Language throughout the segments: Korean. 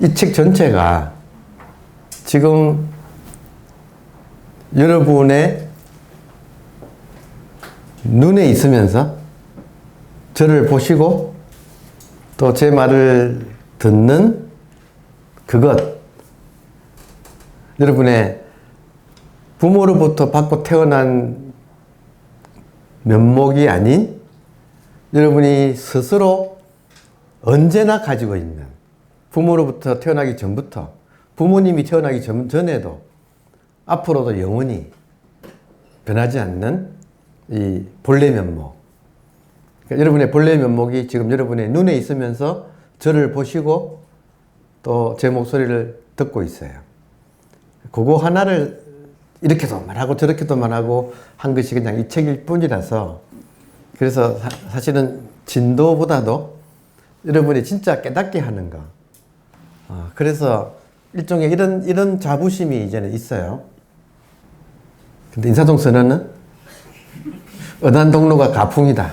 이 책 전체가 지금 여러분의 눈에 있으면서 저를 보시고 또 제 말을 듣는 그것, 여러분의 부모로부터 받고 태어난 면목이 아닌 여러분이 스스로 언제나 가지고 있는, 부모로부터 태어나기 전부터, 부모님이 태어나기 전에도 앞으로도 영원히 변하지 않는 이 본래 면목. 그러니까 여러분의 본래 면목이 지금 여러분의 눈에 있으면서 저를 보시고 또 제 목소리를 듣고 있어요. 그거 하나를 이렇게도 말하고 저렇게도 말하고 한 것이 그냥 이 책일 뿐이라서, 그래서 사실은 진도보다도 여러분이 진짜 깨닫게 하는 거. 그래서 일종의 이런 자부심이 이제는 있어요. 근데 인사동 선언은 어단동로가 가풍이다.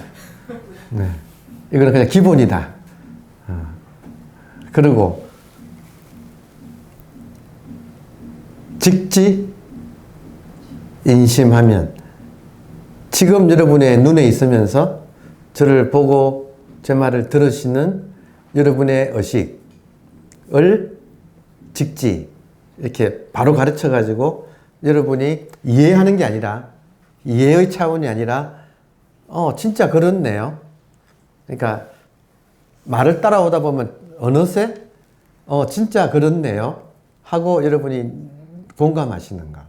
네. 이거는 그냥 기본이다. 그리고 직지 인심하면, 지금 여러분의 눈에 있으면서 저를 보고 제 말을 들으시는 여러분의 의식을 직지 이렇게 바로 가르쳐 가지고 여러분이 이해하는 게 아니라, 이해의 차원이 아니라 진짜 그렇네요. 그러니까 말을 따라오다 보면 어느새 진짜 그렇네요 하고 여러분이 공감하시는가.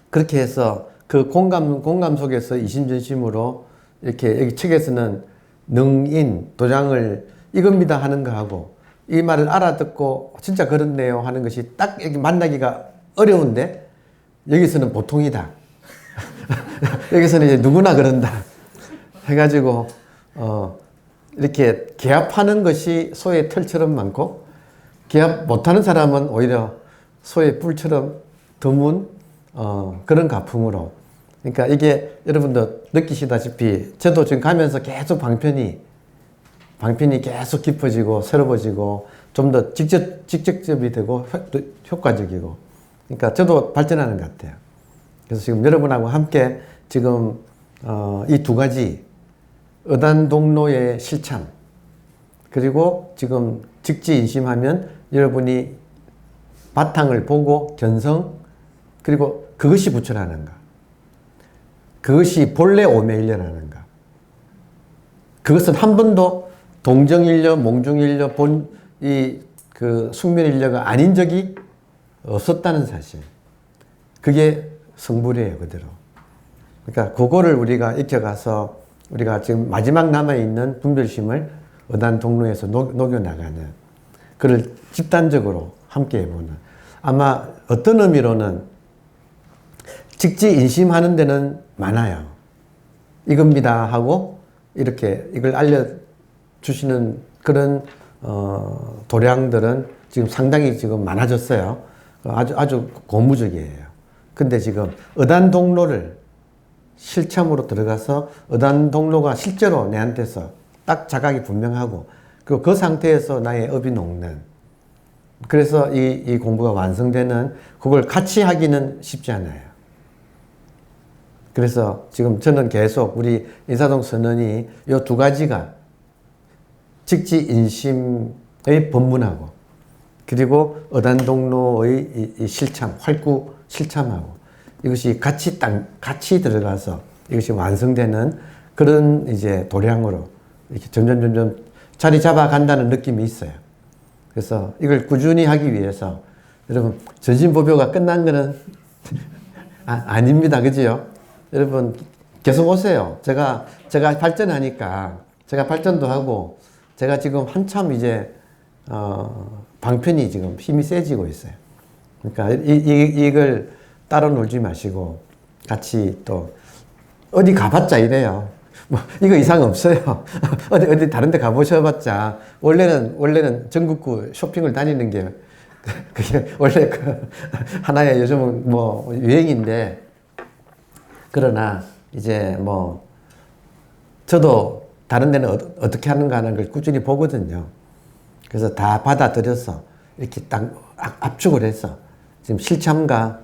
그렇게 해서 그 공감 속에서 이심전심으로 이렇게 여기 책에서는 능인 도장을 이겁니다 하는 거하고 이 말을 알아듣고 진짜 그렇네요 하는 것이 딱 여기 만나기가 어려운데, 여기서는 보통이다. 여기서는 이제 누구나 그런다 해가지고 이렇게 개합하는 것이 소의 털처럼 많고, 개합 못하는 사람은 오히려 소의 뿔처럼 드문 그런 가풍으로. 그러니까 이게 여러분도 느끼시다시피 저도 지금 가면서 계속 방편이 계속 깊어지고 새로워지고 좀 더 직접적이 되고 효과적이고, 그러니까 저도 발전하는 것 같아요. 그래서 지금 여러분하고 함께 지금 이 두 가지 어단동로의 실참, 그리고 지금 직지인심하면 여러분이 바탕을 보고 견성, 그리고 그것이 부처라는가, 그것이 본래 오매일려라는가, 그것은 한 번도 동정일려, 몽중일려, 그 숙면일려가 아닌 적이 없었다는 사실. 그게 성불이에요, 그대로. 그러니까 그거를 우리가 익혀가서 우리가 지금 마지막 남아있는 분별심을 어단동로에서 녹여나가는, 그걸 집단적으로 함께 해보는. 아마 어떤 의미로는 직지인심하는 데는 많아요. 이겁니다 하고 이렇게 이걸 알려주시는 그런 도량들은 지금 상당히 지금 많아졌어요. 아주 고무적이에요. 근데 지금 어단동로를 실참으로 들어가서 어단동로가 실제로 내한테서 딱 자각이 분명하고, 그리고 그 상태에서 나의 업이 녹는, 그래서 이 공부가 완성되는, 그걸 같이 하기는 쉽지 않아요. 그래서 지금 저는 계속 우리 인사동 선언이 이 두 가지가 직지인심의 법문하고, 그리고 어단동로의 이 실참, 활구 실참하고, 이것이 같이 들어가서 이것이 완성되는 그런 이제 도량으로 이렇게 점점 자리 잡아 간다는 느낌이 있어요. 그래서 이걸 꾸준히 하기 위해서 여러분, 전신보묘가 끝난 거는 아닙니다. 그지요? 여러분 계속 오세요. 제가 발전하니까, 제가 발전도 하고, 제가 지금 한참 이제 방편이 지금 힘이 세지고 있어요. 그러니까 이걸 따로 놀지 마시고 같이, 또 어디 가봤자 이래요. 뭐 이거 이상 없어요. 어디 다른 데 가보셔봤자, 원래는 전국구 쇼핑을 다니는 게 그게 원래 그 하나의 요즘은 뭐 유행인데, 그러나 이제 뭐 저도 다른 데는 어떻게 하는가 하는 걸 꾸준히 보거든요. 그래서 다 받아들여서 이렇게 딱 압축을 해서 지금 실참과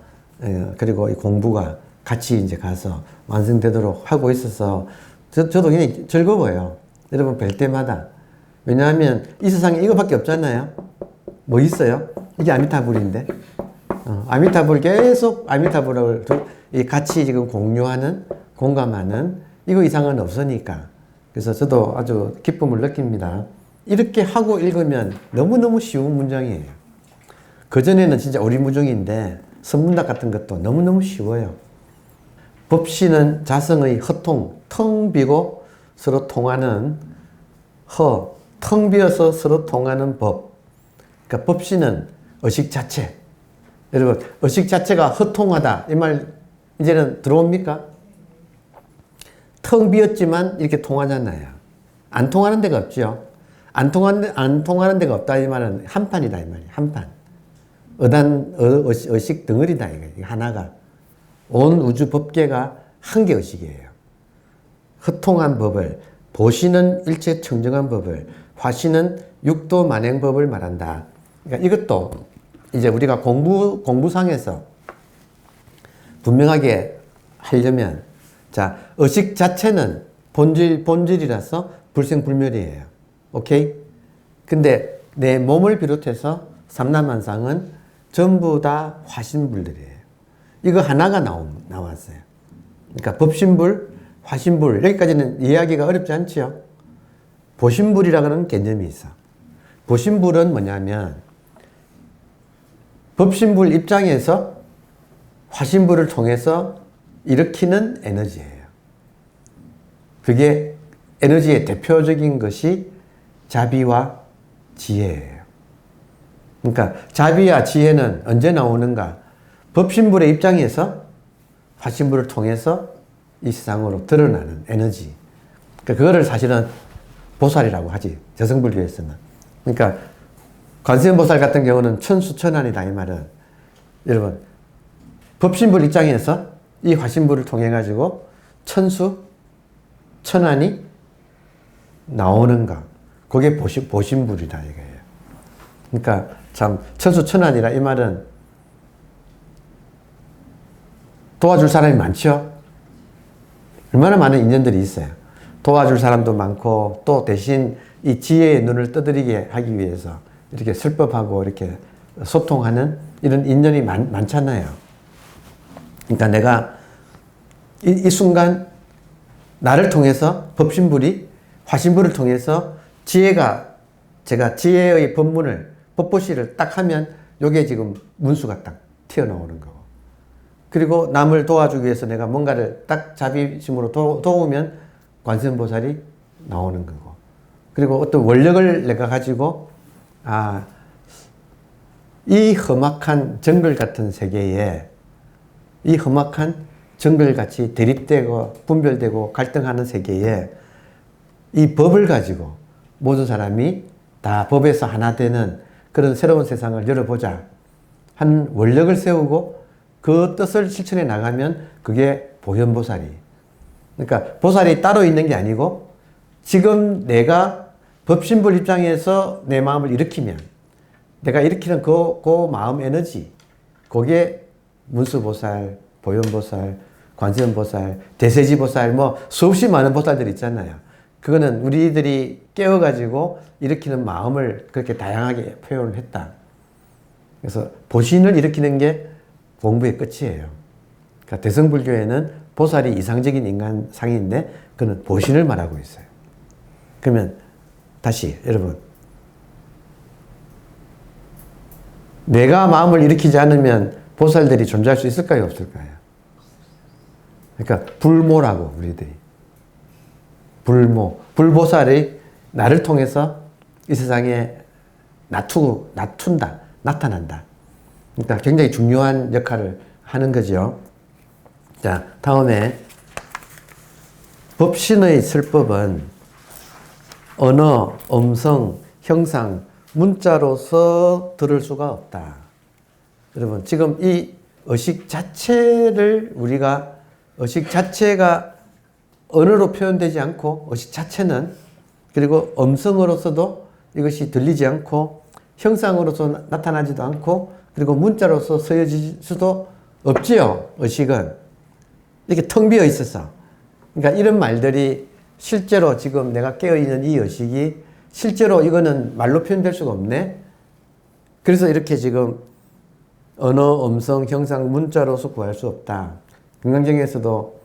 그리고 이 공부가 같이 이제 가서 완성되도록 하고 있어서 저도 굉장히 즐거워요. 여러분 뵐 때마다. 왜냐하면 이 세상에 이거밖에 없잖아요. 뭐 있어요? 이게 아미타불인데. 아미타불 계속 아미타불을 같이 지금 공유하는, 공감하는 이거 이상은 없으니까. 그래서 저도 아주 기쁨을 느낍니다. 이렇게 하고 읽으면 너무너무 쉬운 문장이에요. 그전에는 진짜 오리무중인데 선문답 같은 것도 너무너무 쉬워요. 법시는 자성의 허통, 텅 비고 서로 통하는 텅 비어서 서로 통하는 법. 그러니까 법시는 의식 자체. 여러분, 의식 자체가 허통하다. 이 말 이제는 들어옵니까? 텅 비었지만 이렇게 통하잖아요. 안 통하는 데가 없죠. 안 통하는 데가 없다. 이 말은 한판이다. 이 말이에요. 한판. 의식 덩어리다. 이거 하나가. 온 우주 법계가 한 개 의식이에요. 허통한 법을, 보시는 일체 청정한 법을, 화시는 육도 만행법을 말한다. 그러니까 이것도 이제 우리가 공부상에서 분명하게 하려면, 자, 의식 자체는 본질이라서 불생불멸이에요. 오케이? 근데 내 몸을 비롯해서 삼라만상은 전부 다 화신불들이에요. 이거 하나가 나왔어요. 그러니까 법신불, 화신불, 여기까지는 이해하기가 어렵지 않지요? 보신불이라는 개념이 있어. 보신불은 뭐냐면, 법신불 입장에서 화신불을 통해서 일으키는 에너지예요. 그게 에너지의 대표적인 것이 자비와 지혜예요. 그러니까 자비와 지혜는 언제 나오는가? 법신불의 입장에서 화신불을 통해서 이 세상으로 드러나는 에너지. 그러니까 그거를 사실은 보살이라고 하지. 저승불교에서는. 그러니까 관세음보살 같은 경우는 천수천안이다. 이 말은 여러분 법신불 입장에서 이 화신불을 통해 가지고 천수 천안이 나오는가. 그게 보신불이다 이거예요. 그러니까 참 천수천안이라 이 말은 도와줄 사람이 많죠. 얼마나 많은 인연들이 있어요. 도와줄 사람도 많고 또 대신 이 지혜의 눈을 떠들이게 하기 위해서 이렇게 설법하고 이렇게 소통하는 이런 인연이 많잖아요. 그러니까 내가 이 순간 나를 통해서 법신불이 화신불을 통해서 제가 지혜의 법문을 법보시를 딱 하면 요게 지금 문수가 딱 튀어나오는 거고, 그리고 남을 도와주기 위해서 내가 뭔가를 딱 자비심으로 도우면 관세음보살이 나오는 거고, 그리고 어떤 원력을 내가 가지고 이 험악한 정글 같은 세계에 이 험악한 정글같이 대립되고 분별되고 갈등하는 세계에 이 법을 가지고 모든 사람이 다 법에서 하나 되는 그런 새로운 세상을 열어보자 한 원력을 세우고 그 뜻을 실천해 나가면 그게 보현보살이. 그러니까 보살이 따로 있는 게 아니고 지금 내가 법신불 입장에서 내 마음을 일으키면 내가 일으키는 그 마음 에너지, 그게 문수보살, 보현보살, 관세음보살, 대세지보살, 뭐 수없이 많은 보살들이 있잖아요. 그거는 우리들이 깨워가지고 일으키는 마음을 그렇게 다양하게 표현을 했다. 그래서 보신을 일으키는 게 공부의 끝이에요. 그러니까 대승불교에는 보살이 이상적인 인간상인데 그는 보신을 말하고 있어요. 그러면 다시 여러분, 내가 마음을 일으키지 않으면 보살들이 존재할 수 있을까요? 없을까요? 그러니까 불모라고 우리들이. 불보살이 나를 통해서 이 세상에 나타난다. 그러니까 굉장히 중요한 역할을 하는 거죠. 자, 다음에 법신의 설법은 언어, 음성, 형상, 문자로서 들을 수가 없다. 여러분, 지금 이 의식 자체를 의식 자체가 언어로 표현되지 않고 의식 자체는, 그리고 음성으로서도 이것이 들리지 않고 형상으로서 나타나지도 않고 그리고 문자로서 쓰여질 수도 없지요. 의식은 이렇게 텅 비어 있어서. 그러니까 이런 말들이 실제로 지금 내가 깨어있는 이 의식이 실제로 이거는 말로 표현될 수가 없네. 그래서 이렇게 지금 언어, 음성, 형상, 문자로서 구할 수 없다. 금강경에서도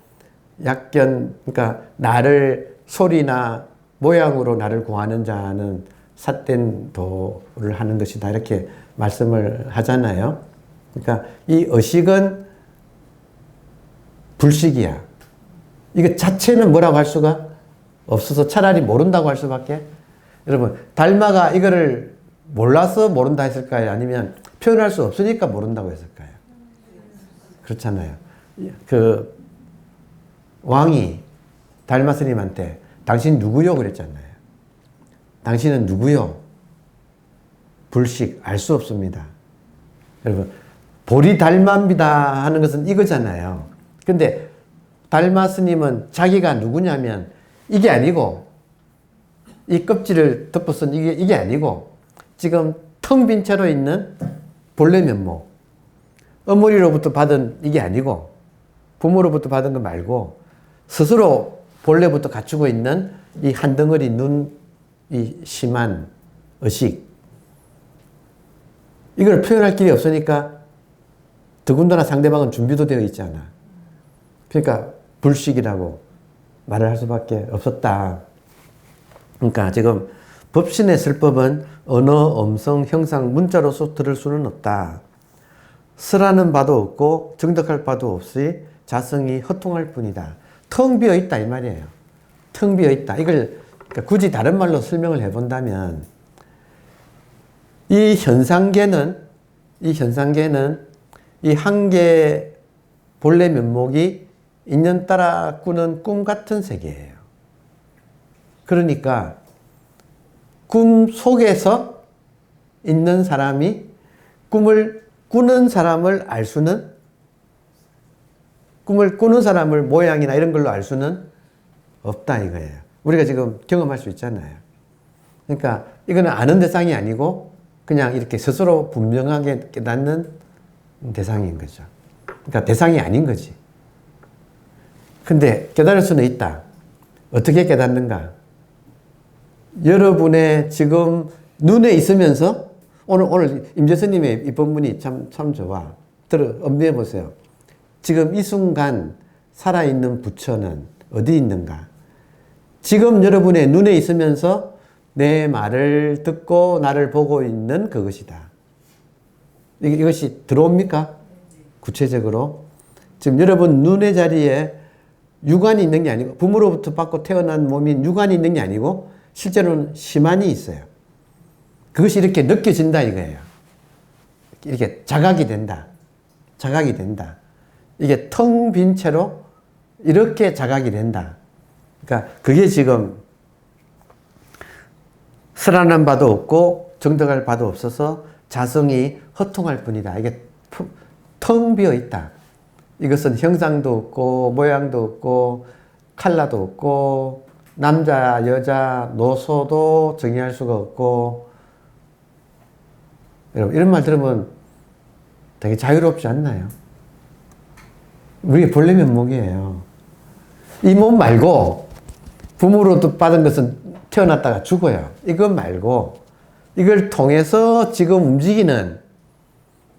약견, 그러니까 나를 소리나 모양으로 나를 구하는 자는 삿된 도를 하는 것이다. 이렇게 말씀을 하잖아요. 그러니까 이 의식은 불식이야. 이거 자체는 뭐라고 할 수가 없어서 차라리 모른다고 할 수밖에. 여러분, 달마가 이거를 몰라서 모른다 했을까요? 아니면 표현할 수 없으니까 모른다고 했을까요? 그렇잖아요. 그 왕이 달마 스님한테 당신 누구요? 그랬잖아요. 당신은 누구요? 불식, 알 수 없습니다. 여러분, 보리 달마입니다 하는 것은 이거잖아요. 근데 달마 스님은 자기가 누구냐면 이게 아니고 이 껍질을 덮어쓴 이게 아니고 지금 텅 빈 채로 있는 본래 면목, 어머니로부터 받은 이게 아니고 부모로부터 받은 거 말고 스스로 본래부터 갖추고 있는 이 한 덩어리 눈, 이 심한 의식, 이걸 표현할 길이 없으니까 더군다나 상대방은 준비도 되어 있잖아. 그러니까 불식이라고 말을 할 수밖에 없었다. 그러니까 지금 법신의 설법은 언어, 음성, 형상, 문자로서 들을 수는 없다. 쓰라는 바도 없고 정득할 바도 없이 자성이 허통할 뿐이다. 텅 비어 있다 이 말이에요. 텅 비어 있다. 이걸 그러니까 굳이 다른 말로 설명을 해본다면 이 현상계는 이 한계 본래 면목이 인연 따라 꾸는 꿈 같은 세계예요. 그러니까 꿈 속에서 있는 사람이 꿈을 꾸는 사람을 알 수는, 꿈을 꾸는 사람을 모양이나 이런 걸로 알 수는 없다 이거예요. 우리가 지금 경험할 수 있잖아요. 그러니까 이거는 아는 대상이 아니고 그냥 이렇게 스스로 분명하게 깨닫는 대상인 거죠. 그러니까 대상이 아닌 거지. 근데 깨달을 수는 있다. 어떻게 깨닫는가? 여러분의 지금 눈에 있으면서 오늘 임재선님의 이 본문이 참 좋아. 엄리해 보세요. 지금 이 순간 살아있는 부처는 어디 있는가? 지금 여러분의 눈에 있으면서 내 말을 듣고 나를 보고 있는 그것이다. 이것이 들어옵니까? 구체적으로. 지금 여러분 눈의 자리에 육안이 있는 게 아니고 부모로부터 받고 태어난 몸인 육안이 있는 게 아니고 실제로는 심안이 있어요. 그것이 이렇게 느껴진다 이거예요. 이렇게 자각이 된다. 자각이 된다. 이게 텅 빈 채로 이렇게 자각이 된다. 그러니까 그게 지금 쓰라는 바도 없고 정득할 바도 없어서 자성이 허통할 뿐이다. 이게 텅 비어 있다. 이것은 형상도 없고 모양도 없고 컬러도 없고 남자 여자 노소도 정의할 수가 없고. 여러분 이런 말 들으면 되게 자유롭지 않나요? 우리의 본래 면목이에요. 이 몸 말고 부모로부터 받은 것은 태어났다가 죽어요. 이것 말고 이걸 통해서 지금 움직이는,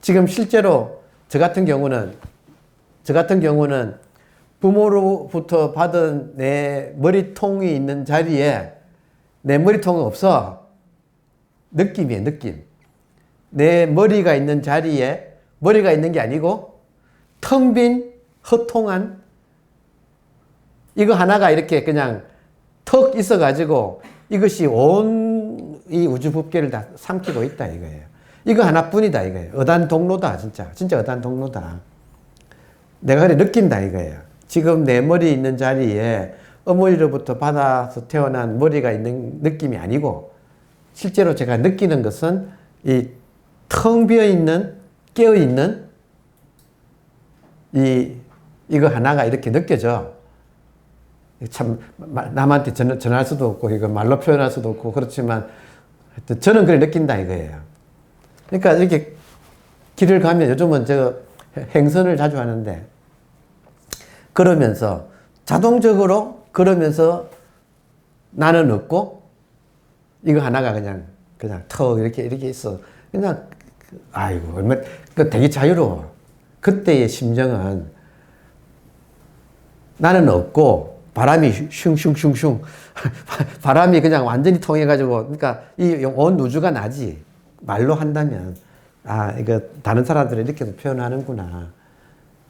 지금 실제로 저 같은 경우는 부모로부터 받은 내 머리통이 있는 자리에 내 머리통은 없어. 느낌이에요, 느낌. 내 머리가 있는 자리에 머리가 있는 게 아니고 텅 빈 허통한 이거 하나가 이렇게 그냥 턱 있어가지고 이것이 온 이 우주 법계를 다 삼키고 있다 이거예요. 이거 하나뿐이다 이거예요. 어단동로다 진짜 어단동로다. 내가 그래 느낀다 이거예요. 지금 내 머리 있는 자리에 어머니로부터 받아서 태어난 머리가 있는 느낌이 아니고 실제로 제가 느끼는 것은 이 텅 비어있는 깨어있는 이거 하나가 이렇게 느껴져. 참 남한테 전할 수도 없고 이거 말로 표현할 수도 없고 그렇지만 하여튼 저는 그걸 느낀다 이거예요. 그러니까 이렇게 길을 가면 요즘은 제가 행선을 자주 하는데 그러면서 자동적으로 그러면서 나는 없고 이거 하나가 그냥 턱 이렇게 있어. 그냥 아이고 얼마 그 되게 자유로워. 그때의 심정은 나는 없고 바람이 슝슝슝슝 바람이 그냥 완전히 통해가지고 그러니까 이 온 우주가 나지. 말로 한다면 아 이거 다른 사람들은 이렇게도 표현하는구나.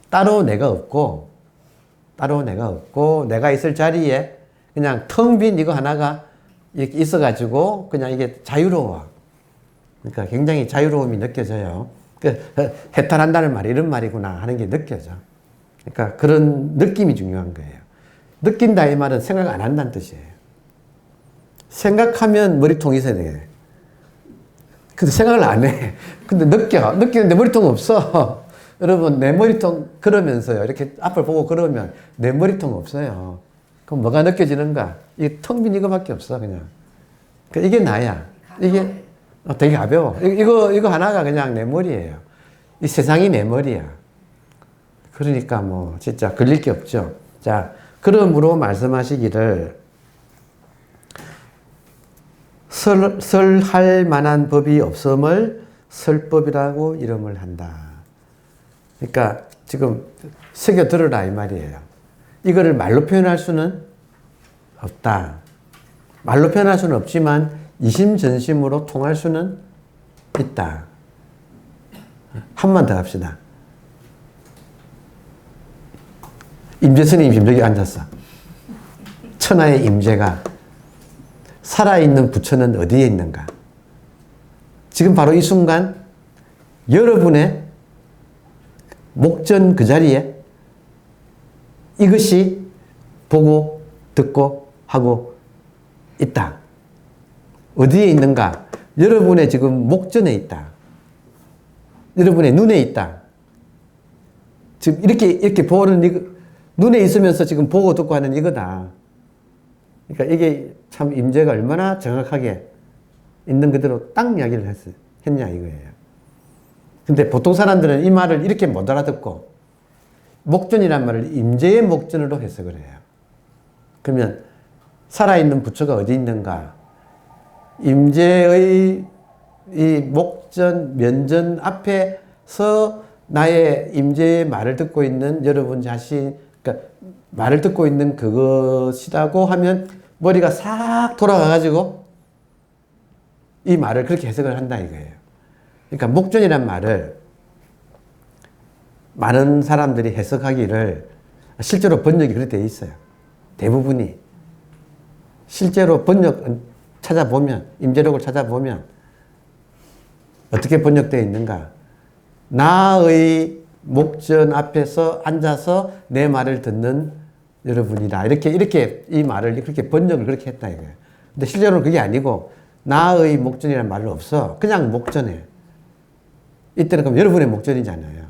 따로 내가 없고 내가 있을 자리에 그냥 텅 빈 이거 하나가 이렇게 있어가지고 그냥 이게 자유로워. 그러니까 굉장히 자유로움이 느껴져요. 해탈한다는 말이 이런 말이구나 하는 게 느껴져. 그러니까 그런 느낌이 중요한 거예요. 느낀다 이 말은 생각 안 한다는 뜻이에요. 생각하면 머리통이 있어야 돼. 근데 생각을 안 해. 근데 느끼는데 머리통 없어. 여러분, 내 머리통, 그러면서요. 이렇게 앞을 보고 그러면 내 머리통 없어요. 그럼 뭐가 느껴지는가? 이게 텅 빈 이거밖에 없어, 그냥. 그러니까 이게 나야. 이게 되게 가벼워. 이거 하나가 그냥 내 머리예요. 이 세상이 내 머리야. 그러니까 뭐, 진짜 걸릴 게 없죠. 자, 그러므로 말씀하시기를 설할 만한 법이 없음을 설법이라고 이름을 한다. 그러니까 지금 새겨 들으라 이 말이에요. 이거를 말로 표현할 수는 없다. 말로 표현할 수는 없지만 이심전심으로 통할 수는 있다. 한 번 더 합시다. 임재스님 지금 여기 앉았어. 천하의 임재가 살아있는 부처는 어디에 있는가? 지금 바로 이 순간 여러분의 목전 그 자리에 이것이 보고 듣고 하고 있다. 어디에 있는가? 여러분의 지금 목전에 있다. 여러분의 눈에 있다. 지금 이렇게 보는 눈에 있으면서 지금 보고 듣고 하는 이거다. 그러니까 이게 참 임재가 얼마나 정확하게 있는 그대로 딱 이야기를 했냐 이거예요. 근데 보통 사람들은 이 말을 이렇게 못 알아듣고 목전이란 말을 임재의 목전으로 해석을 해요. 그러면 살아있는 부처가 어디 있는가? 임재의 이 목전, 면전 앞에서 나의 임재의 말을 듣고 있는 여러분 자신, 그러니까 말을 듣고 있는 그것이라고 하면 머리가 싹 돌아가가지고 이 말을 그렇게 해석을 한다 이거예요. 그러니까 목전이란 말을 많은 사람들이 해석하기를 실제로 번역이 그렇게 되어 있어요. 대부분이. 실제로 번역 찾아보면, 임재록을 찾아보면 어떻게 번역되어 있는가? 나의 목전 앞에서 앉아서 내 말을 듣는 여러분이다. 이렇게 이 말을 그렇게 번역을 그렇게 했다 이거예요. 근데 실제로는 그게 아니고 나의 목전이라는 말은 없어. 그냥 목전에. 이때는 그럼 여러분의 목전이잖아요.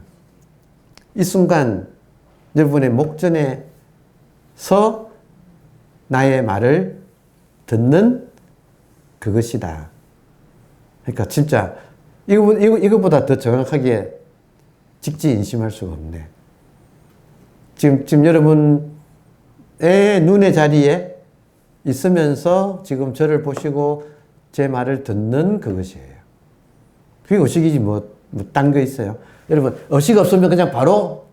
이 순간 여러분의 목전에서 나의 말을 듣는 그것이다. 그러니까 진짜 이거보다 더 정확하게 직지인심할 수가 없네. 지금 여러분의 눈의 자리에 있으면서 지금 저를 보시고 제 말을 듣는 그것이에요. 그게 의식이지 딴 거 있어요. 여러분, 의식 없으면 그냥 바로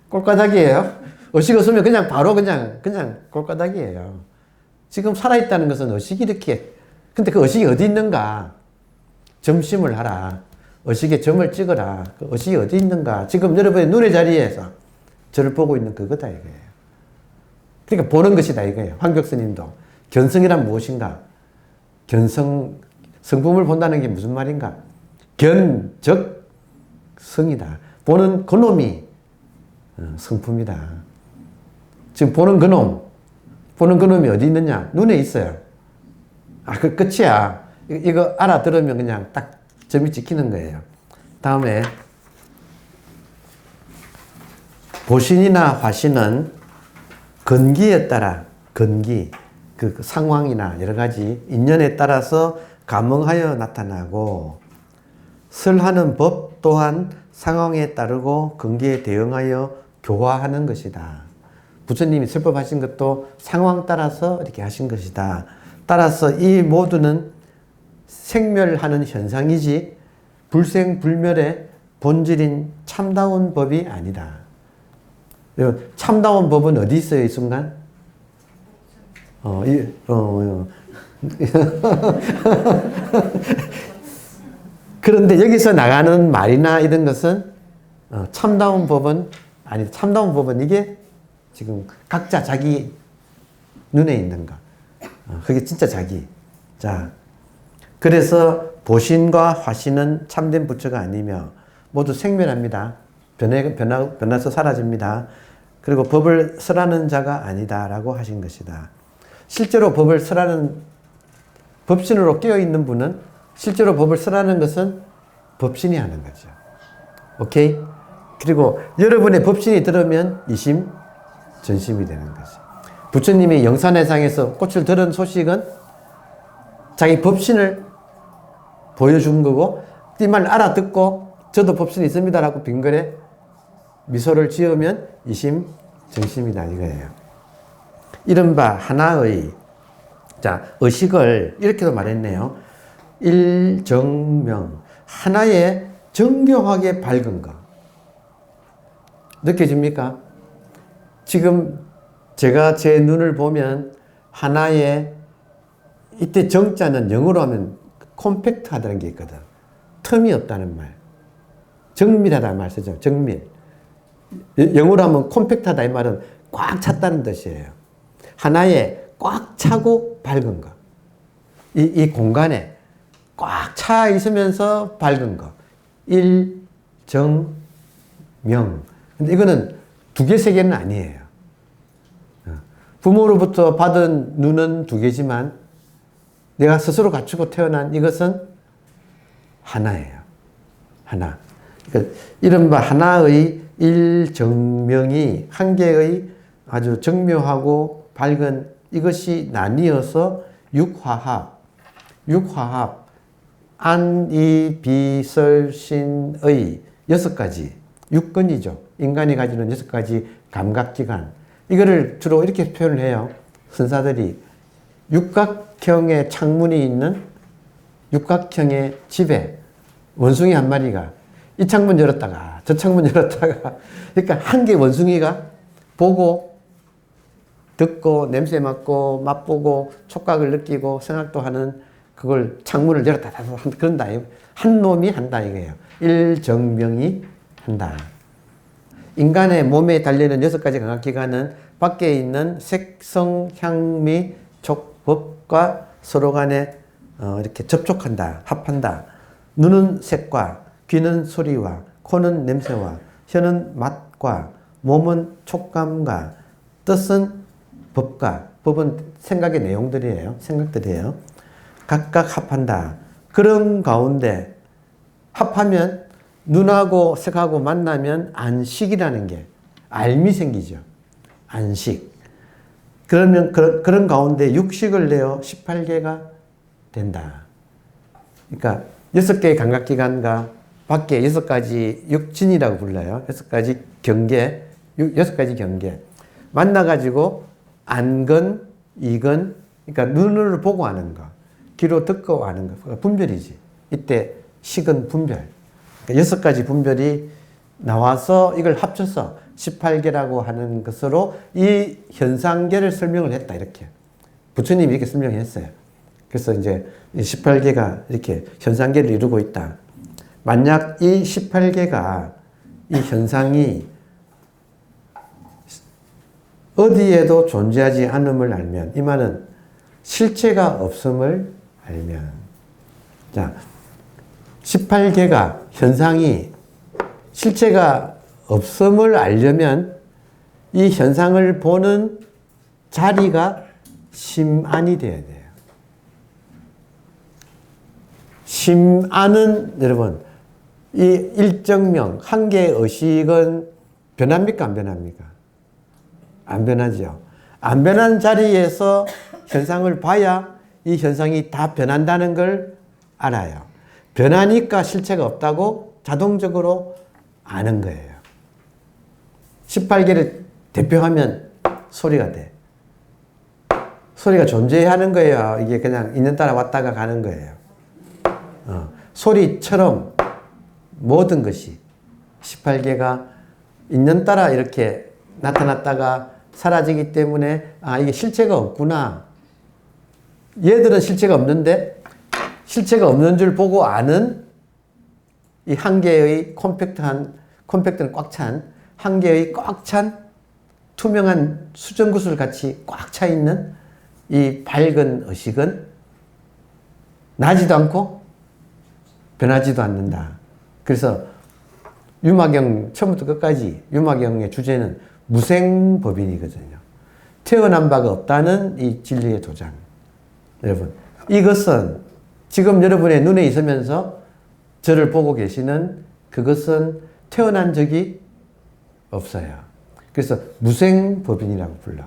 꼴까닥이에요. 의식 없으면 그냥 바로 그냥 꼴까닥이에요. 지금 살아있다는 것은 의식이 이렇게, 근데 그 의식이 어디 있는가? 점심을 하라. 의식에 점을 찍어라. 그 의식이 어디 있는가? 지금 여러분의 눈의 자리에서 저를 보고 있는 그거다 이거예요. 그러니까 보는 것이다 이거예요. 황교익 스님도. 견성이란 무엇인가? 성품을 본다는 게 무슨 말인가? 견적 성이다. 보는 그놈이 성품이다. 지금 보는 그놈이 어디 있느냐? 눈에 있어요. 그 끝이야. 이거 알아들으면 그냥 딱 점이 찍히는 거예요. 다음에 보신이나 화신은 건기에 따라 그 상황이나 여러 가지 인연에 따라서 감응하여 나타나고 설하는 법 또한 상황에 따르고 근기에 대응하여 교화하는 것이다. 부처님이 설법하신 것도 상황 따라서 이렇게 하신 것이다. 따라서 이 모두는 생멸하는 현상이지 불생불멸의 본질인 참다운 법이 아니다. 참다운 법은 어디 있어요, 이 순간? 그런데 여기서 나가는 말이나 이런 것은 참다운 법은 아니다. 참다운 법은 이게 지금 각자 자기 눈에 있는 거. 그게 진짜 자기. 자, 그래서 보신과 화신은 참된 부처가 아니며 모두 생멸합니다. 변해서 사라집니다. 그리고 법을 설하는 자가 아니다라고 하신 것이다. 실제로 법을 설하는 법신으로 깨어있는 분은 실제로 법을 설하는 것은 법신이 하는 거죠. 오케이? 그리고 여러분의 법신이 들으면 이심 전심이 되는 거죠. 부처님이 영산회상에서 꽃을 들은 소식은 자기 법신을 보여준 거고 이 말 알아듣고 저도 법신이 있습니다라고 빙글에 미소를 지으면 이심 전심이다 이거예요. 이른바 하나의 의식을 이렇게도 말했네요. 일정명 하나의 정교하게 밝은 것 느껴집니까? 지금 제가 제 눈을 보면 하나의 이때 정자는 영어로 하면 콤팩트하다는 게 있거든. 틈이 없다는 말. 정밀하다는 말 쓰죠. 정밀. 영어로 하면 콤팩트하다 이 말은 꽉 찼다는 뜻이에요. 하나의 꽉 차고 밝은 것. 이 공간에 꽉 차 있으면서 밝은 것. 일, 정, 명. 근데 이거는 두 개, 세 개는 아니에요. 부모로부터 받은 눈은 두 개지만 내가 스스로 갖추고 태어난 이것은 하나예요. 하나. 그러니까 이른바 하나의 일정명이 한 개의 아주 정묘하고 밝은 이것이 나뉘어서 육화합, 안이비설신의 6가지, 육근이죠. 인간이 가지는 6가지 감각기관. 이거를 주로 이렇게 표현을 해요. 선사들이 육각형의 창문이 있는 육각형의 집에 원숭이 한 마리가 이 창문 열었다가 저 창문 열었다가 그러니까 한 개 원숭이가 보고 듣고 냄새 맡고 맛보고 촉각을 느끼고 생각도 하는 그걸 창문을 열었다 닫았다 그런다. 한 놈이 한다 이거예요. 일정명이 한다. 인간의 몸에 달려있는 6가지 감각기관은 밖에 있는 색성, 향미, 촉법과 서로 간에 이렇게 접촉한다, 합한다. 눈은 색과, 귀는 소리와, 코는 냄새와, 혀는 맛과, 몸은 촉감과, 뜻은 법과, 법은 생각의 내용들이에요. 생각들이에요. 각각 합한다. 그런 가운데 합하면 눈하고 색하고 만나면 안식이라는 게 알미 생기죠. 안식. 그러면 그런 가운데 육식을 내어 18개가 된다. 그러니까 6개의 감각기관과 밖에 6가지 육진이라고 불러요. 6가지 경계, 6가지 경계. 만나가지고 안건, 이건, 그러니까 눈으로 보고 하는 거, 귀로 듣고 하는 거, 분별이지. 이때 식은 분별. 그러니까 6가지 분별이 나와서 이걸 합쳐서 18개라고 하는 것으로 이 현상계를 설명을 했다. 이렇게. 부처님이 이렇게 설명했어요. 그래서 이제 18개가 이렇게 현상계를 이루고 있다. 만약 이 18개가 이 현상이 어디에도 존재하지 않음을 알면 이 말은 실체가 없음을 알면 자 18개가 현상이 실체가 없음을 알려면 이 현상을 보는 자리가 심안이 되어야 돼요. 심안은 여러분 이 일정명 한 개의 의식은 변합니까 안 변합니까? 안 변하죠. 안 변한 자리에서 현상을 봐야 이 현상이 다 변한다는 걸 알아요. 변하니까 실체가 없다고 자동적으로 아는 거예요. 18개를 대표하면 소리가 돼. 소리가 존재하는 거예요. 이게 그냥 있는 따라 왔다가 가는 거예요. 소리처럼 모든 것이 18개가 있는 따라 이렇게 나타났다가 사라지기 때문에 이게 실체가 없구나. 얘들은 실체가 없는데 실체가 없는 줄 보고 아는 이 한 개의 콤팩트는 꽉 찬 한 개의 꽉 찬 투명한 수정구슬 같이 꽉 차 있는 이 밝은 의식은 나지도 않고 변하지도 않는다. 그래서 유마경 처음부터 끝까지 유마경의 주제는 무생법인이거든요. 태어난 바가 없다는 이 진리의 도장. 여러분, 이것은 지금 여러분의 눈에 있으면서 저를 보고 계시는 그것은 태어난 적이 없어요. 그래서 무생법인이라고 불러.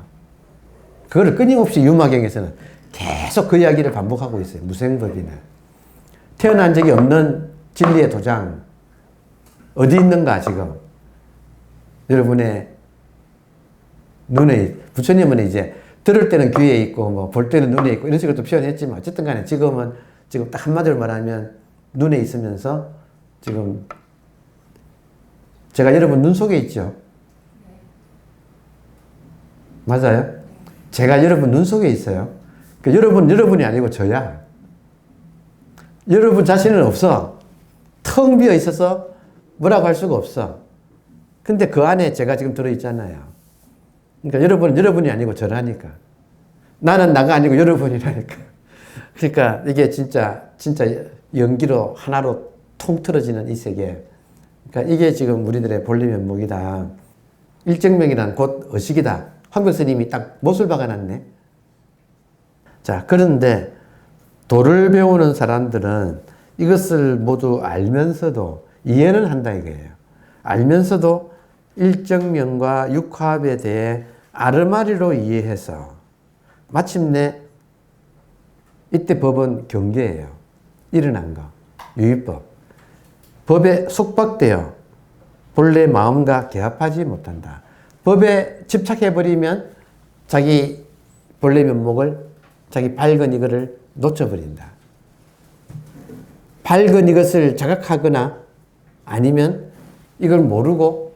그거를 끊임없이 유마경에서는 계속 그 이야기를 반복하고 있어요. 무생법인을. 태어난 적이 없는 진리의 도장. 어디 있는가, 지금? 여러분의 눈에, 부처님은 이제 들을 때는 귀에 있고, 뭐, 볼 때는 눈에 있고, 이런 식으로 또 표현했지만, 어쨌든 간에 지금은, 지금 딱 한마디로 말하면, 눈에 있으면서, 지금, 제가 여러분 눈 속에 있죠? 맞아요? 제가 여러분 눈 속에 있어요. 그러니까 여러분이 아니고 저야. 여러분 자신은 없어. 텅 비어 있어서 뭐라고 할 수가 없어. 근데 그 안에 제가 지금 들어있잖아요. 그러니까 여러분이 아니고 저라니까. 나는 나가 아니고 여러분이라니까. 그러니까 이게 진짜 연기로 하나로 통틀어지는 이 세계. 그러니까 이게 지금 우리들의 본래 면목이다. 일정명이란 곧 의식이다. 황변 스님이 딱 못을 박아놨네. 자, 그런데 도를 배우는 사람들은 이것을 모두 알면서도 이해는 한다 이거예요. 알면서도 일정명과 육합에 대해 아르마리로 이해해서 마침내 이때 법은 경계예요. 일어난 거. 유의법. 법에 속박되어 본래 마음과 개합하지 못한다. 법에 집착해버리면 자기 본래 면목을, 자기 밝은 이거를 놓쳐버린다. 밝은 이것을 자각하거나 아니면 이걸 모르고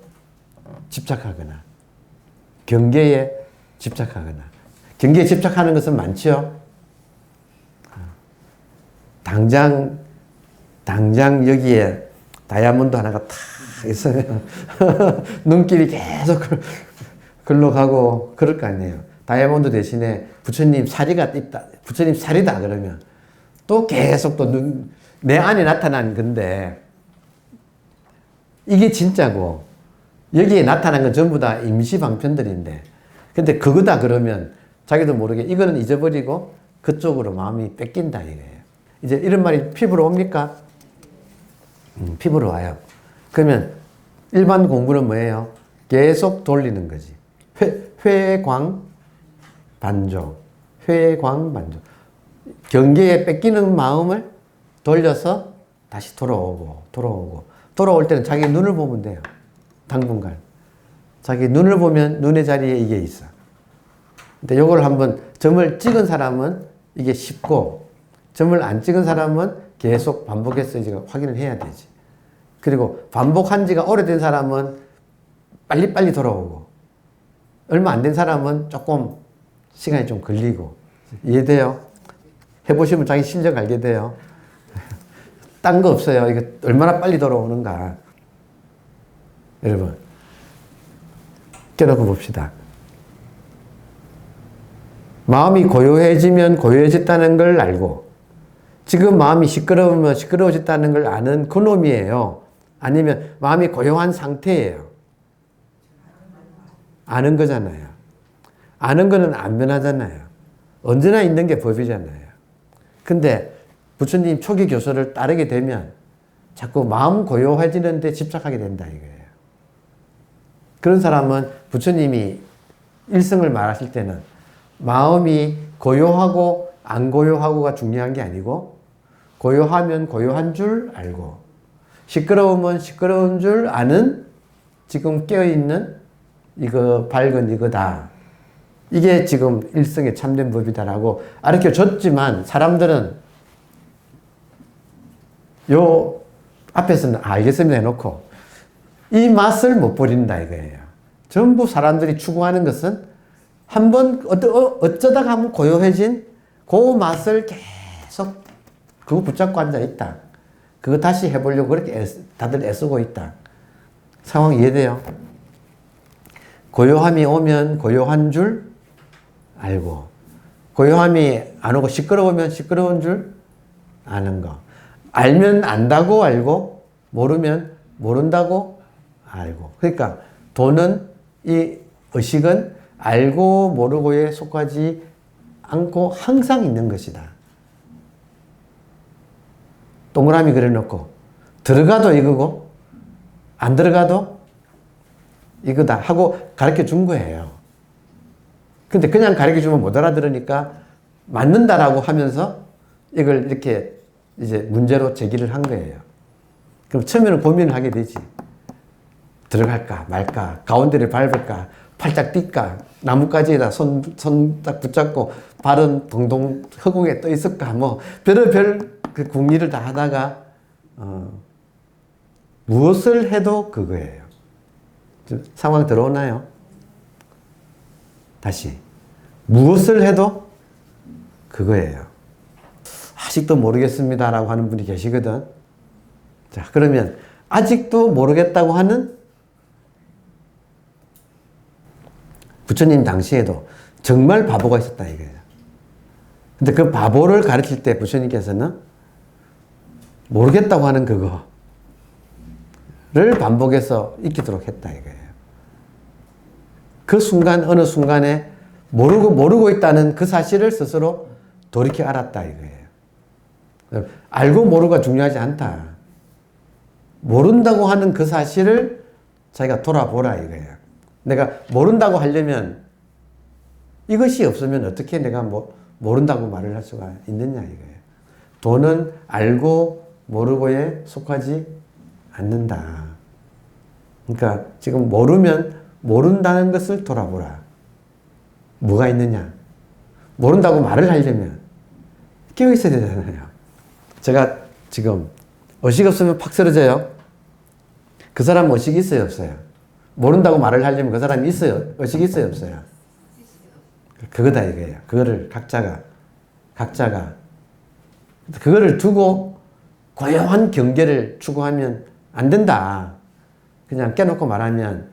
집착하거나 경계에 집착하거나. 경계에 집착하는 것은 많죠. 당장 여기에 다이아몬드 하나가 탁 있으면 눈길이 계속 글로 가고 그럴 거 아니에요. 다이아몬드 대신에 부처님 사리가 있다. 부처님 살이다 그러면 또 계속 또 내 안에 나타난 건데 이게 진짜고 여기에 나타난 건 전부 다 임시 방편들인데 근데 그거다 그러면 자기도 모르게 이거는 잊어버리고 그쪽으로 마음이 뺏긴다 이거예요. 이제 이런 말이 피부로 옵니까? 피부로 와요. 그러면 일반 공부는 뭐예요? 계속 돌리는 거지. 회광반조. 회광반조. 경계에 뺏기는 마음을 돌려서 다시 돌아올 때는 자기 눈을 보면 돼요. 당분간. 자기 눈을 보면 눈의 자리에 이게 있어. 근데 이걸 한번 점을 찍은 사람은 이게 쉽고 점을 안 찍은 사람은 계속 반복해서 이제 확인을 해야 되지. 그리고 반복한 지가 오래된 사람은 빨리빨리 돌아오고 얼마 안 된 사람은 조금 시간이 좀 걸리고 이해돼요? 해보시면 자기 실력 알게 돼요. 딴 거 없어요. 이게 얼마나 빨리 돌아오는가. 여러분 깨놓고 봅시다. 마음이 고요해지면 고요해졌다는 걸 알고 지금 마음이 시끄러우면 시끄러워졌다는 걸 아는 그놈이에요. 아니면 마음이 고요한 상태예요. 아는 거잖아요. 아는 거는 안 변하잖아요. 언제나 있는 게 법이잖아요. 근데 부처님 초기 교서를 따르게 되면 자꾸 마음 고요해지는 데 집착하게 된다 이거예요. 그런 사람은 부처님이 일성을 말하실 때는 마음이 고요하고 안 고요하고가 중요한 게 아니고 고요하면 고요한 줄 알고, 시끄러우면 시끄러운 줄 아는 지금 깨어있는 이거 밝은 이거다. 이게 지금 일성의 참된 법이다라고 가르쳐 줬지만 사람들은 요 앞에서는 알겠습니다 해놓고 이 맛을 못 버린다 이거예요. 전부 사람들이 추구하는 것은 한번 어쩌다가 한번 고요해진 그 맛을 계속 그거 붙잡고 앉아 있다. 그거 다시 해보려고 그렇게 다들 애쓰고 있다. 상황 이해돼요? 고요함이 오면 고요한 줄 알고, 고요함이 안 오고 시끄러우면 시끄러운 줄 아는 거. 알면 안다고 알고, 모르면 모른다고 알고. 그러니까 도는, 이 의식은 알고 모르고에 속하지 않고 항상 있는 것이다. 동그라미 그려놓고 들어가도 이거고 안 들어가도 이거다 하고 가르쳐 준 거예요. 근데 그냥 가르쳐 주면 못 알아들으니까 맞는다라고 하면서 이걸 이렇게 이제 문제로 제기를 한 거예요. 그럼 처음에는 고민을 하게 되지. 들어갈까 말까, 가운데를 밟을까, 팔짝 뛸까, 나뭇가지에다 손 딱 붙잡고 발은 동동 허공에 떠 있을까, 뭐 별의별 그 궁리를 다 하다가 무엇을 해도 그거예요. 상황 들어오나요? 다시 무엇을 해도 그거예요. 아직도 모르겠습니다라고 하는 분이 계시거든. 자, 그러면 아직도 모르겠다고 하는 부처님 당시에도 정말 바보가 있었다 이거예요. 근데 그 바보를 가르칠 때 부처님께서는 모르겠다고 하는 그거를 반복해서 익히도록 했다 이거예요. 그 순간, 어느 순간에 모르고 있다는 그 사실을 스스로 돌이켜 알았다 이거예요. 알고 모르고가 중요하지 않다. 모른다고 하는 그 사실을 자기가 돌아보라 이거예요. 내가 모른다고 하려면 이것이 없으면 어떻게 내가 모른다고 말을 할 수가 있느냐 이거예요. 도는 알고 모르고에 속하지 않는다. 그러니까 지금 모르면 모른다는 것을 돌아보라. 뭐가 있느냐? 모른다고 말을 하려면 깨어 있어야 되잖아요. 제가 지금 의식 없으면 팍 쓰러져요. 그 사람 의식이 있어요, 없어요? 모른다고 말을 하려면 그 사람이 있어요, 의식이 있어요, 없어요? 그거다 이거예요. 그거를 각자가 그거를 두고 고요한 경계를 추구하면 안 된다. 그냥 깨놓고 말하면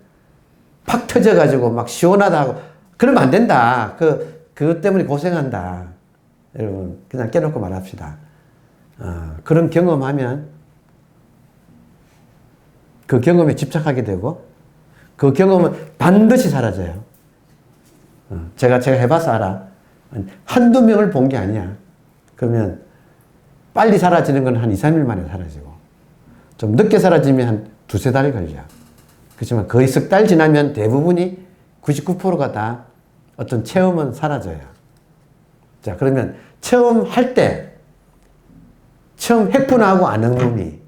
팍 터져가지고 막 시원하다 하고 그러면 안 된다. 그것 때문에 고생한다. 여러분 그냥 깨놓고 말합시다. 그런 경험하면 그 경험에 집착하게 되고 그 경험은 반드시 사라져요. 제가 해봐서 알아. 한두 명을 본 게 아니야. 그러면 빨리 사라지는 건 한 2, 3일 만에 사라지고 좀 늦게 사라지면 한 두세 달 걸려. 그렇지만 거의 석 달 지나면 대부분이 99%가 다 어떤 체험은 사라져요. 자, 그러면 체험할 때 처음 했구나 하고 아는 놈이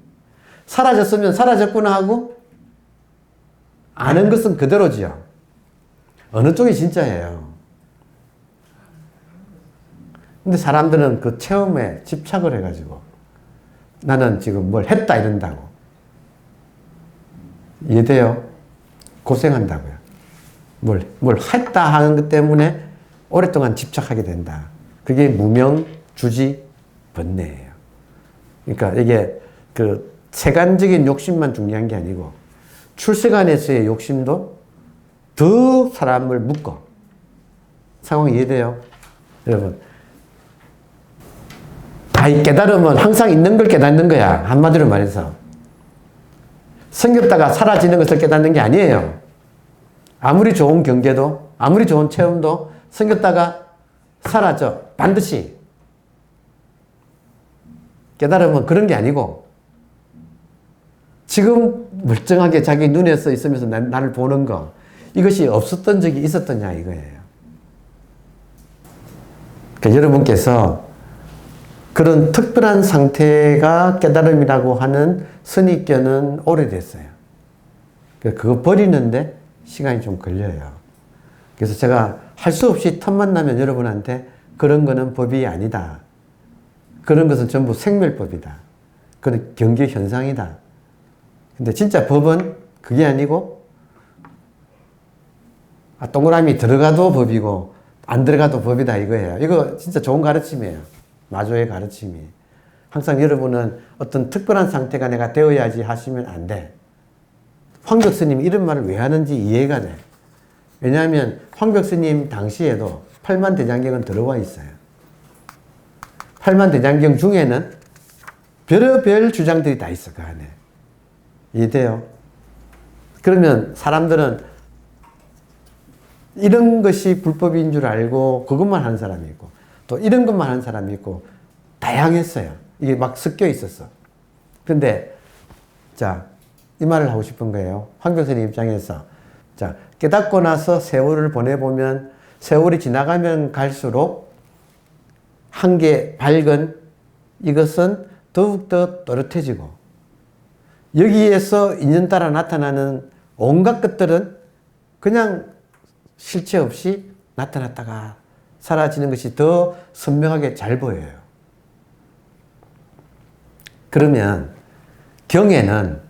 사라졌으면 사라졌구나 하고 아는 것은 그대로지요. 어느 쪽이 진짜예요? 근데 사람들은 그 체험에 집착을 해가지고 나는 지금 뭘 했다 이런다고. 이해돼요? 고생한다고요. 뭘 했다 하는 것 때문에 오랫동안 집착하게 된다. 그게 무명주지 번뇌예요. 그러니까 이게 그 세간적인 욕심만 중요한 게 아니고 출세간에서의 욕심도 더 사람을 묶어. 상황 이해돼요? 여러분. 이 깨달음은 항상 있는 걸 깨닫는 거야. 한마디로 말해서. 생겼다가 사라지는 것을 깨닫는 게 아니에요. 아무리 좋은 경계도, 아무리 좋은 체험도 생겼다가 사라져. 반드시. 깨달음은 그런 게 아니고, 지금 멀쩡하게 자기 눈에서 있으면서 나를 보는 거, 이것이 없었던 적이 있었더냐, 이거예요. 그러니까 여러분께서 그런 특별한 상태가 깨달음이라고 하는 선입견은 오래됐어요. 그거 버리는데 시간이 좀 걸려요. 그래서 제가 할 수 없이 틈만 나면 여러분한테 그런 거는 법이 아니다. 그런 것은 전부 생멸법이다. 그건 경계 현상이다. 근데 진짜 법은 그게 아니고 동그라미 들어가도 법이고 안 들어가도 법이다 이거예요. 이거 진짜 좋은 가르침이에요. 마조의 가르침이. 항상 여러분은 어떤 특별한 상태가 내가 되어야지 하시면 안 돼. 황벽스님이 이런 말을 왜 하는지 이해가 돼. 왜냐하면 황벽스님 당시에도 팔만대장경은 들어와 있어요. 팔만대장경 중에는 별의별 주장들이 다 있어 그 안에. 이해돼요? 그러면 사람들은 이런 것이 불법인 줄 알고 그것만 하는 사람이 있고 또 이런 것만 하는 사람이 있고 다양했어요. 이게 막 섞여 있었어. 근데 자, 이 말을 하고 싶은 거예요. 황교선의 입장에서 자, 깨닫고 나서 세월을 보내보면 세월이 지나가면 갈수록 한계 밝은 이것은 더욱더 또렷해지고 여기에서 인연 따라 나타나는 온갖 것들은 그냥 실체 없이 나타났다가 사라지는 것이 더 선명하게 잘 보여요. 그러면 경에는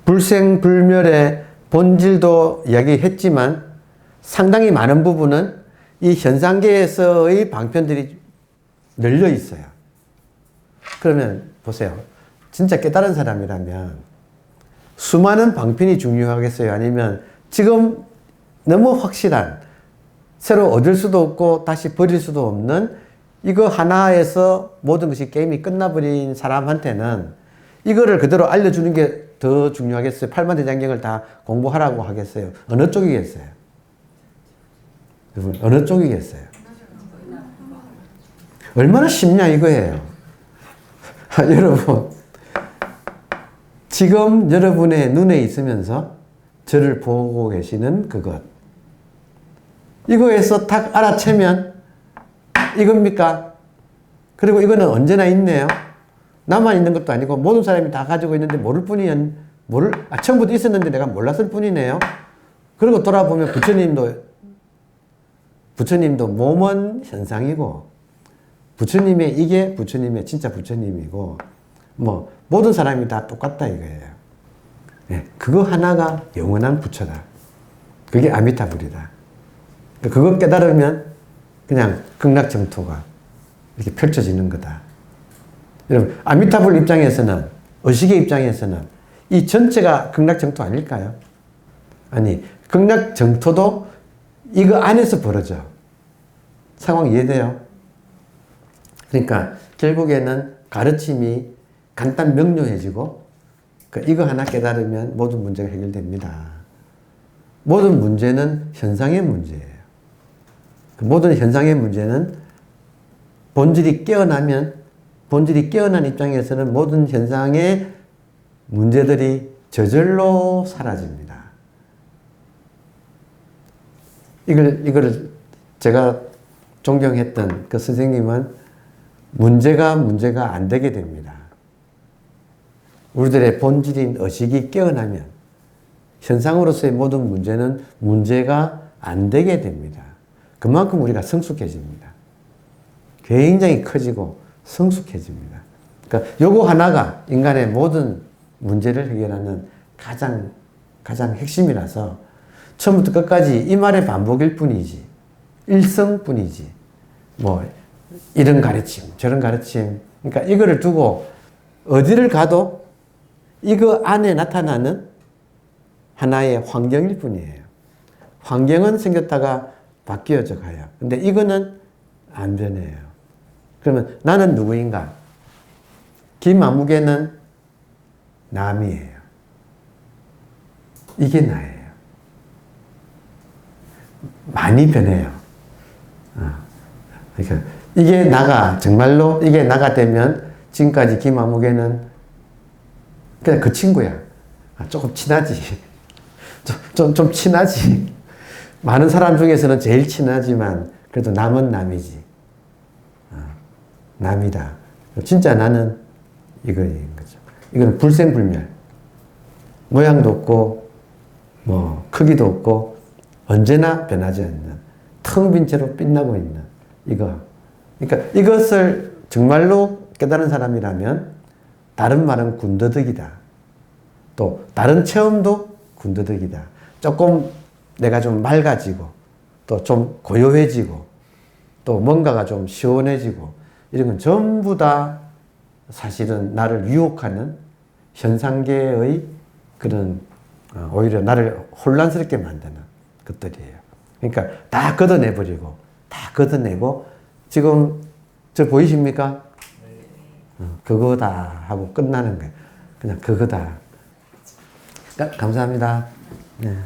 불생불멸의 본질도 이야기했지만 상당히 많은 부분은 이 현상계에서의 방편들이 널려 있어요. 그러면 보세요. 진짜 깨달은 사람이라면 수많은 방편이 중요하겠어요? 아니면 지금 너무 확실한 새로 얻을 수도 없고 다시 버릴 수도 없는 이거 하나에서 모든 것이 게임이 끝나버린 사람한테는 이거를 그대로 알려주는 게 더 중요하겠어요? 팔만대장경을 다 공부하라고 하겠어요? 어느 쪽이겠어요? 여러분, 어느 쪽이겠어요? 얼마나 쉽냐 이거예요. 여러분, 지금 여러분의 눈에 있으면서 저를 보고 계시는 그것. 이거에서 딱 알아채면 이겁니까? 그리고 이거는 언제나 있네요. 나만 있는 것도 아니고 모든 사람이 다 가지고 있는데 모를 뿐이야. 처음부터 있었는데 내가 몰랐을 뿐이네요. 그리고 돌아보면 부처님도 몸은 현상이고 부처님의 이게 부처님의 진짜 부처님이고 뭐 모든 사람이 다 똑같다 이거예요. 네, 그거 하나가 영원한 부처다. 그게 아미타불이다. 그거 깨달으면 그냥 극락정토가 이렇게 펼쳐지는 거다. 여러분, 아미타불 입장에서는, 의식의 입장에서는 이 전체가 극락정토 아닐까요? 아니, 극락정토도 이거 안에서 벌어져. 상황 이해돼요? 그러니까 결국에는 가르침이 간단 명료해지고 이거 하나 깨달으면 모든 문제가 해결됩니다. 모든 문제는 현상의 문제예요. 모든 현상의 문제는 본질이 깨어난 입장에서는 모든 현상의 문제들이 저절로 사라집니다. 이걸 제가 존경했던 그 선생님은 문제가 안 되게 됩니다. 우리들의 본질인 의식이 깨어나면 현상으로서의 모든 문제는 문제가 안 되게 됩니다. 그만큼 우리가 성숙해집니다. 굉장히 커지고 성숙해집니다. 그러니까 요거 하나가 인간의 모든 문제를 해결하는 가장 핵심이라서 처음부터 끝까지 이 말의 반복일 뿐이지 일성뿐이지 뭐 이런 가르침 저런 가르침 그러니까 이거를 두고 어디를 가도 이거 안에 나타나는 하나의 환경일 뿐이에요. 환경은 생겼다가 바뀌어져 가요. 근데 이거는 안 변해요. 그러면 나는 누구인가? 김아무개는 남이에요. 이게 나예요. 많이 변해요. 그러니까 이게 나가 정말로 이게 나가 되면 지금까지 김아무개는 그냥 그 친구야. 조금 친하지. 좀 친하지. 많은 사람 중에서는 제일 친하지만 그래도 남은 남이지. 남이다. 진짜 나는 이거인 거죠. 이거는 불생불멸. 모양도 없고, 뭐, 크기도 없고, 언제나 변하지 않는, 텅 빈 채로 빛나고 있는, 이거. 그러니까 이것을 정말로 깨달은 사람이라면, 다른 말은 군더더기다. 또, 다른 체험도 군더더기다. 조금 내가 좀 맑아지고, 또 좀 고요해지고, 또 뭔가가 좀 시원해지고, 이런 건 전부 다 사실은 나를 유혹하는 현상계의 그런 오히려 나를 혼란스럽게 만드는 것들이에요. 그러니까 다 걷어내버리고 다 걷어내고 지금 저 보이십니까? 그거다 하고 끝나는 거예요. 그냥 그거다. 감사합니다. 네.